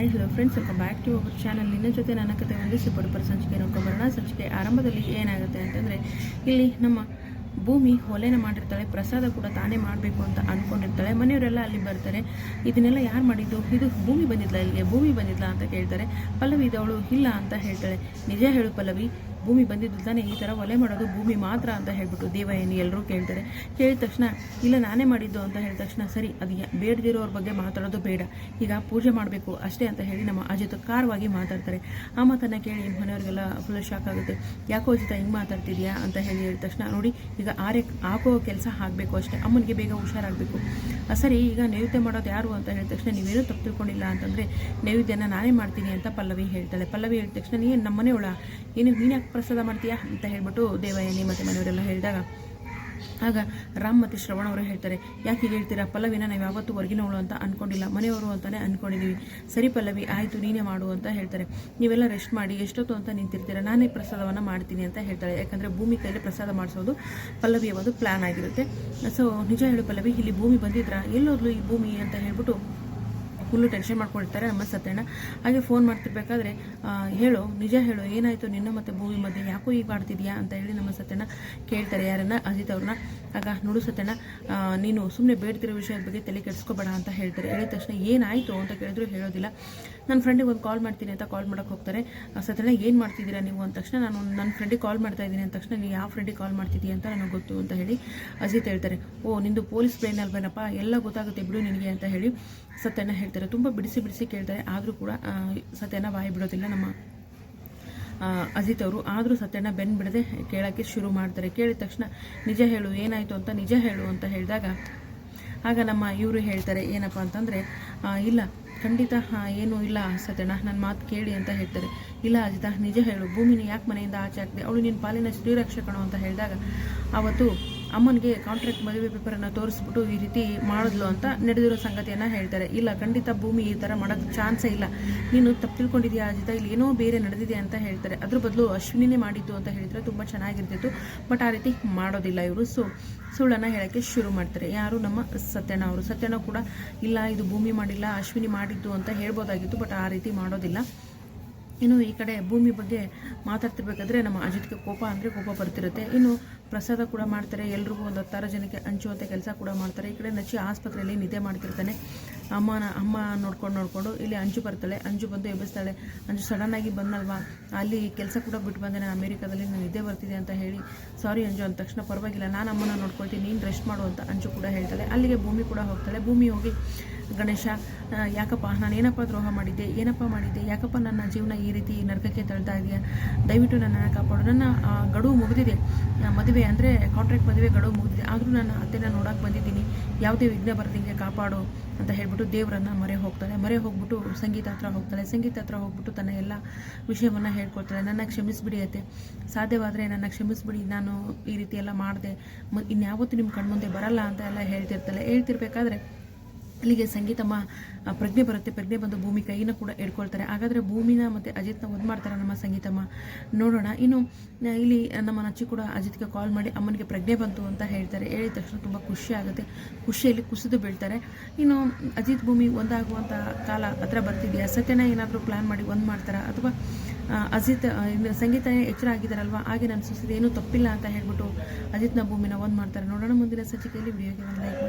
Hi hello friends, welcome back to our channel. ನಿನ್ನ ಜೊತೆ ನನ್ನ ಕತೆ ಒಂದಿಷ್ಟು ಪಡುಪರ ಸಂಚಿಕೆ ನೋಡ್ಕೊಂಬರೋಣ. ಸಂಚಿಕೆ ಆರಂಭದಲ್ಲಿ ಏನಾಗುತ್ತೆ ಅಂತಂದರೆ, ಇಲ್ಲಿ ನಮ್ಮ ಭೂಮಿ ಹೊಲೆನ ಮಾಡಿರ್ತಾಳೆ, ಪ್ರಸಾದ ಕೂಡ ತಾನೇ ಮಾಡಬೇಕು ಅಂತ ಅಂದ್ಕೊಂಡಿರ್ತಾಳೆ. ಮನೆಯವರೆಲ್ಲ ಅಲ್ಲಿ ಬರ್ತಾರೆ. ಇದನ್ನೆಲ್ಲ ಯಾರು ಮಾಡಿದ್ದು? ಇದು ಭೂಮಿ ಬಂದಿದ್ಲ ಇಲ್ಲಿಗೆ? ಭೂಮಿ ಬಂದಿದ್ಲ ಅಂತ ಕೇಳ್ತಾರೆ. ಪಲ್ಲವಿ ಇದವಳು ಇಲ್ಲ ಅಂತ ಹೇಳ್ತಾಳೆ. ನಿಜ ಹೇಳು ಪಲ್ಲವಿ, ಭೂಮಿ ಬಂದಿದ್ದು ತಾನೇ ಈ ಥರ ಒಲೆ ಮಾಡೋದು ಭೂಮಿ ಮಾತ್ರ ಅಂತ ಹೇಳ್ಬಿಟ್ಟು ದೇವಯಾನಿ ಎಲ್ಲರೂ ಕೇಳ್ತಾರೆ. ಕೇಳಿದ ತಕ್ಷಣ ಇಲ್ಲ ನಾನೇ ಮಾಡಿದ್ದು ಅಂತ ಹೇಳಿದ ತಕ್ಷಣ ಸರಿ, ಅದು ಬೇಡದಿರೋರ ಬಗ್ಗೆ ಮಾತಾಡೋದು ಬೇಡ, ಈಗ ಪೂಜೆ ಮಾಡಬೇಕು ಅಷ್ಟೇ ಅಂತ ಹೇಳಿ ನಮ್ಮ ಅಜಿತ್ ಕಾರವಾಗಿ ಮಾತಾಡ್ತಾರೆ. ಆ ಮಾತನ್ನು ಕೇಳಿ ಮನೆಯವರಿಗೆಲ್ಲ ಫುಲ್ ಶಾಕ್ ಆಗುತ್ತೆ. ಯಾಕೋ ಅಜಿತ ಹಿಂಗೆ ಮಾತಾಡ್ತಿದ್ಯಾ ಅಂತ ಹೇಳಿದ ತಕ್ಷಣ, ನೋಡಿ ಈಗ ಹಾಕೋ ಕೆಲಸ ಆಗಬೇಕು ಅಷ್ಟೇ, ಅಮ್ಮನಿಗೆ ಬೇಗ ಹುಷಾರಾಗಬೇಕು. ಸರಿ, ಈಗ ನೈವೇದ್ಯ ಮಾಡೋದು ಯಾರು ಅಂತ ಹೇಳಿದ ತಕ್ಷಣ ನೀವೇನೂ ತಪ್ಪು ತಿಳ್ಕೊಂಡಿಲ್ಲ ಅಂತಂದರೆ ನೈವೇದ್ಯನ ನಾನೇ ಮಾಡ್ತೀನಿ ಅಂತ ಪಲ್ಲವಿ ಹೇಳ್ತಾಳೆ. ಪಲ್ಲವಿ ಹೇಳಿದ ತಕ್ಷಣ ನೀನು ನಮ್ಮ ಮನೆಯೊಳ ಏನು ನೀನು ಯಾಕೆ ಪ್ರಸಾದ ಮಾಡ್ತೀಯಾ ಅಂತ ಹೇಳ್ಬಿಟ್ಟು ದೇವಯಾನಿ ಮತ್ತು ಮನೆಯವರೆಲ್ಲ ಹೇಳಿದಾಗ, ಆಗ ರಾಮ್ ಮತ್ತು ಶ್ರವಣ ಅವರು ಹೇಳ್ತಾರೆ, ಯಾಕೆ ಹೀಗೆ ಹೇಳ್ತೀರಾ? ಪಲ್ಲವಿನ ನಾವು ಯಾವತ್ತೂ ಹೊರಗಿನವಳು ಅಂತ ಅಂದ್ಕೊಂಡಿಲ್ಲ, ಮನೆಯವರು ಅಂತಲೇ ಅಂದ್ಕೊಂಡಿದ್ದೀವಿ. ಸರಿ ಪಲ್ಲವಿ, ಆಯಿತು ನೀನೇ ಮಾಡು ಅಂತ ಹೇಳ್ತಾರೆ. ನೀವೆಲ್ಲ ರೆಸ್ಟ್ ಮಾಡಿ, ಎಷ್ಟೊತ್ತು ಅಂತ ನಿಂತಿರ್ತೀರ, ನಾನೇ ಪ್ರಸಾದವನ್ನು ಮಾಡ್ತೀನಿ ಅಂತ ಹೇಳ್ತಾಳೆ. ಯಾಕಂದರೆ ಭೂಮಿ ಕೈಯಲ್ಲಿ ಪ್ರಸಾದ ಮಾಡಿಸೋದು ಪಲ್ಲವಿಯ ಒಂದು ಪ್ಲ್ಯಾನ್ ಆಗಿರುತ್ತೆ. ಸೊ ನಿಜ ಹೇಳು ಪಲ್ಲವಿ, ಇಲ್ಲಿ ಭೂಮಿ ಬಂದಿದ್ರಾ? ಎಲ್ಲೋದ್ಲು ಈ ಭೂಮಿ ಅಂತ ಹೇಳ್ಬಿಟ್ಟು ಫುಲ್ಲು ಟೆನ್ಷನ್ ಮಾಡ್ಕೊಂಡಿರ್ತಾರೆ ನಮ್ಮ ಸತ್ಯಣ್ಣ. ಹಾಗೆ ಫೋನ್ ಮಾಡ್ತಿರ್ಬೇಕಾದ್ರೆ, ಹೇಳು ನಿಜ ಹೇಳು, ಏನಾಯಿತು ನಿನ್ನ ಮತ್ತು ಭೂಮಿ ಮಧ್ಯೆ, ಯಾಕೋ ಈಗ ಆಡ್ತಿದ್ಯಾ ಅಂತ ಹೇಳಿ ನಮ್ಮ ಸತ್ಯಣ್ಣ ಕೇಳ್ತಾರೆ. ಯಾರನ್ನ? ಅಜಿತ್ ಅವ್ರನ್ನ. ಆಗ ನೋಡು ಸತ್ಯಣ್ಣ, ನೀನು ಸುಮ್ಮನೆ ಬೇಡ್ತಿರೋ ವಿಷಯದ ಬಗ್ಗೆ ತಲೆ ಕೆಡಿಸ್ಕೋಬೇಡ ಅಂತ ಹೇಳ್ತಾರೆ. ಹೇಳಿದ ತಕ್ಷಣ ಏನಾಯಿತು ಅಂತ ಕೇಳಿದ್ರು ಹೇಳೋದಿಲ್ಲ. ನನ್ನ ಫ್ರೆಂಡಿಗೆ ಒಂದು ಕಾಲ್ ಮಾಡ್ತೀನಿ ಅಂತ ಕಾಲ್ ಮಾಡೋಕ್ಕೆ ಹೋಗ್ತಾರೆ. ಸತ್ಯಣ್ಣ ಏನು ಮಾಡ್ತಿದ್ದೀರಾ ನೀವು ಅಂದ ತಕ್ಷಣ, ನಾನು ನನ್ನ ಫ್ರೆಂಡಿಗೆ ಕಾಲ್ ಮಾಡ್ತಾ ಇದ್ದೀನಿ ಅಂದ ತಕ್ಷಣ, ನೀವು ಯಾವ ಫ್ರೆಂಡಿಗೆ ಕಾಲ್ ಮಾಡ್ತಿದ್ದೀಯ ಅಂತ ನನಗೆ ಗೊತ್ತು ಅಂತ ಹೇಳಿ ಅಜಿತ್ ಹೇಳ್ತಾರೆ. ಓ ನಿಂದು ಪೊಲೀಸ್ ಬ್ರೈನ್ ಅಲ್ವೇನಪ್ಪ, ಎಲ್ಲ ಗೊತ್ತಾಗುತ್ತೆ ಬಿಡು ನಿನಗೆ ಅಂತ ಹೇಳಿ ಸತ್ಯಣ್ಣ ಹೇಳ್ತಾರೆ. ತುಂಬ ಬಿಡಿಸಿ ಕೇಳ್ತಾರೆ. ಆದರೂ ಕೂಡ ಸತ್ಯಣ್ಣ ಬಾಯಿ ಬಿಡೋದಿಲ್ಲ ನಮ್ಮ ಅಜಿತ್ ಅವರು. ಆದರೂ ಸತ್ಯಣ್ಣ ಬೆನ್ನು ಬಿಡದೆ ಕೇಳೋಕ್ಕೆ ಶುರು ಮಾಡ್ತಾರೆ. ಕೇಳಿದ ತಕ್ಷಣ ನಿಜ ಹೇಳು, ಏನಾಯಿತು ಅಂತ ನಿಜ ಹೇಳು ಅಂತ ಹೇಳಿದಾಗ, ಆಗ ನಮ್ಮ ಇವರು ಹೇಳ್ತಾರೆ ಏನಪ್ಪ ಅಂತಂದರೆ, ಇಲ್ಲ ಖಂಡಿತ ಏನೂ ಇಲ್ಲ ಸತ್ಯಣ್ಣ, ನನ್ನ ಮಾತು ಕೇಳಿ ಅಂತ ಹೇಳ್ತಾರೆ. ಇಲ್ಲ ಅಜಿತ, ನಿಜ ಹೇಳು, ಭೂಮಿನ ಯಾಕೆ ಮನೆಯಿಂದ ಆಚೆ ಹಾಕಿದೆ? ಅವಳು ನಿನ್ನ ಪಾಲಿನ ಶ್ರೀರಕ್ಷಕನು ಅಂತ ಹೇಳಿದಾಗ, ಆವತ್ತು ಅಮ್ಮನಿಗೆ ಕಾಂಟ್ರಾಕ್ಟ್ ಮದುವೆ ಪೇಪರನ್ನು ತೋರಿಸ್ಬಿಟ್ಟು ಈ ರೀತಿ ಮಾಡಿದ್ಲು ಅಂತ ನಡೆದಿರೋ ಸಂಗತಿಯನ್ನು ಹೇಳ್ತಾರೆ. ಇಲ್ಲ ಖಂಡಿತ ಭೂಮಿ ಈ ಥರ ಮಾಡೋಕ್ಕೆ ಚಾನ್ಸೇ ಇಲ್ಲ, ನೀನು ತಪ್ಪು ತಿಳ್ಕೊಂಡಿದ್ಯಾ ಅಜಿತ, ಇಲ್ಲಿ ಏನೋ ಬೇರೆ ನಡೆದಿದೆ ಅಂತ ಹೇಳ್ತಾರೆ. ಅದ್ರ ಬದಲು ಅಶ್ವಿನಿನೇ ಮಾಡಿದ್ದು ಅಂತ ಹೇಳಿದರೆ ತುಂಬ ಚೆನ್ನಾಗಿರ್ತಿತ್ತು. ಬಟ್ ಆ ರೀತಿ ಮಾಡೋದಿಲ್ಲ ಇವರು. ಸೊ ಸುಳ್ಳನ್ನು ಹೇಳೋಕ್ಕೆ ಶುರು ಮಾಡ್ತಾರೆ. ಯಾರು? ನಮ್ಮ ಸತ್ಯಣ್ಣ ಅವರು. ಸತ್ಯಣ್ಣ ಕೂಡ ಇಲ್ಲ ಇದು ಭೂಮಿ ಮಾಡಿಲ್ಲ ಅಶ್ವಿನಿ ಮಾಡಿದ್ದು ಅಂತ ಹೇಳ್ಬೋದಾಗಿತ್ತು, ಬಟ್ ಆ ರೀತಿ ಮಾಡೋದಿಲ್ಲ. ಇನ್ನು ಈ ಕಡೆ ಭೂಮಿ ಬಗ್ಗೆ ಮಾತಾಡ್ತಿರ್ಬೇಕಾದ್ರೆ ನಮ್ಮ ಅಜಿತ್ಗೆ ಕೋಪ ಅಂದರೆ ಕೋಪ ಬರ್ತಿರುತ್ತೆ. ಇನ್ನು ಪ್ರಸಾದ ಕೂಡ ಮಾಡ್ತಾರೆ, ಎಲ್ರಿಗೂ ಒಂದು 10 ಜನಕ್ಕೆ ಹಂಚುವಂಥ ಕೆಲಸ ಕೂಡ ಮಾಡ್ತಾರೆ. ಈ ಕಡೆ ನಚ್ಚಿ ಆಸ್ಪತ್ರೆಯಲ್ಲಿ ನಿದ್ದೆ ಮಾಡ್ತಿರ್ತಾನೆ. ಅಮ್ಮ ನೋಡ್ಕೊಂಡು ಇಲ್ಲಿ ಅಂಜು ಬರ್ತಾಳೆ. ಅಂಜು ಬಂದು ಎಬ್ಬಿಸ್ತಾಳೆ. ಅಂಜು ಸಡನ್ನಾಗಿ ಬಂದಲ್ವಾ, ಅಲ್ಲಿ ಕೆಲಸ ಕೂಡ ಬಿಟ್ಟು ಬಂದೆ, ನಾನು ಅಮೇರಿಕಾದಲ್ಲಿ ನಾನು ನಿದ್ದೆ ಬರ್ತಿದೆ ಅಂತ ಹೇಳಿ, ಸಾರಿ ಅಂಜು ಅಂದ ತಕ್ಷಣ, ಪರವಾಗಿಲ್ಲ ನಾನು ಅಮ್ಮನ ನೋಡ್ಕೊಳ್ತೀನಿ, ನೀನು ರೆಸ್ಟ್ ಮಾಡು ಅಂತ ಅಂಜು ಕೂಡ ಹೇಳ್ತಾಳೆ. ಅಲ್ಲಿಗೆ ಭೂಮಿ ಕೂಡ ಹೋಗ್ತಾಳೆ. ಭೂಮಿ ಹೋಗಿ, ಗಣೇಶ ಯಾಕಪ್ಪ ನಾನು ಏನಪ್ಪ ದ್ರೋಹ ಮಾಡಿದ್ದೆ, ಏನಪ್ಪ ಮಾಡಿದ್ದೆ, ಯಾಕಪ್ಪ ನನ್ನ ಜೀವನ ಈ ರೀತಿ ನರಕಕ್ಕೆ ತಳ್ತಾ ಇದೆಯಾ, ದಯವಿಟ್ಟು ನನ್ನನ್ನು ಕಾಪಾಡು, ನನ್ನ ಗಡುವು ಮುಗಿದಿದೆ, ಮದುವೆ ಅಂದರೆ ಕಾಂಟ್ರಾಕ್ಟ್ ಮದುವೆ ಗಡುವು ಮುಗಿದಿದೆ, ಆದರೂ ನಾನು ಅತ್ತೆನ ನೋಡೋಕೆ ಬಂದಿದ್ದೀನಿ, ಯಾವುದೇ ವಿಘ್ನ ಬರದಂಗೆ ಕಾಪಾಡು ಅಂತ ಹೇಳ್ಬಿಟ್ಟು ದೇವರನ್ನು ಮೊರೆ ಹೋಗ್ಬಿಟ್ಟು ಸಂಗೀತ ಹತ್ರ ಹೋಗ್ಬಿಟ್ಟು ತನ್ನ ಎಲ್ಲ ವಿಷಯವನ್ನು ಹೇಳ್ಕೊಳ್ತಾಳೆ. ನನ್ನ ಕ್ಷಮಿಸ್ಬಿಡಿ ಅತ್ತೆ, ಸಾಧ್ಯವಾದರೆ ನನ್ನ ಕ್ಷಮಿಸ್ಬಿಡಿ, ನಾನು ಈ ರೀತಿ ಎಲ್ಲ ಮಾಡಿದೆ, ಇನ್ಯಾವತ್ತೂ ನಿಮ್ಮ ಕಣ್ಮುಂದೆ ಬರಲ್ಲ ಅಂತ ಎಲ್ಲ ಹೇಳ್ತಿರ್ಬೇಕಾದ್ರೆ ಅಲ್ಲಿಗೆ ಸಂಗೀತಮ್ಮ ಪ್ರಜ್ಞೆ ಬರುತ್ತೆ. ಪ್ರಜ್ಞೆ ಬಂದು ಭೂಮಿ ಕೈನ ಕೂಡ ಹಿಡ್ಕೊಳ್ತಾರೆ. ಹಾಗಾದರೆ ಭೂಮಿನ ಮತ್ತು ಅಜಿತ್ನ ಒಂದು ಮಾಡ್ತಾರೆ ನಮ್ಮ ಸಂಗೀತಮ್ಮ, ನೋಡೋಣ. ಇನ್ನು ಇಲ್ಲಿ ನಮ್ಮ ನಚ್ಚಿ ಕೂಡ ಅಜಿತ್ಗೆ ಕಾಲ್ ಮಾಡಿ ಅಮ್ಮನಿಗೆ ಪ್ರಜ್ಞೆ ಬಂತು ಅಂತ ಹೇಳ್ತಾರೆ. ಹೇಳಿದ ತಕ್ಷಣ ತುಂಬ ಖುಷಿ ಆಗುತ್ತೆ. ಖುಷಿಯಲ್ಲಿ ಕುಸಿದು ಬೀಳ್ತಾರೆ. ಇನ್ನು ಅಜಿತ್ ಭೂಮಿ ಒಂದಾಗುವಂಥ ಕಾಲ ಹತ್ರ ಬರ್ತಿದೆಯಾ? ಸತ್ಯನ ಏನಾದರೂ ಪ್ಲ್ಯಾನ್ ಮಾಡಿ ಒಂದು ಮಾಡ್ತಾರಾ, ಅಥವಾ ಅಜಿತ್ ಸಂಗೀತ ಎಚ್ಚರ ಆಗಿದ್ದಾರಲ್ವ, ಹಾಗೆ ನನ್ನ ಸುಸಿದ ಏನೂ ತಪ್ಪಿಲ್ಲ ಅಂತ ಹೇಳ್ಬಿಟ್ಟು ಅಜಿತ್ನ ಭೂಮಿನ ಒಂದು ಮಾಡ್ತಾರೆ. ನೋಡೋಣ ಮುಂದಿನ ಸಂಚಿಕೆಯಲ್ಲಿ. ವಿಡಿಯೋಗೆ ಒಂದು ಲೈಕ್ ಮಾಡಿ.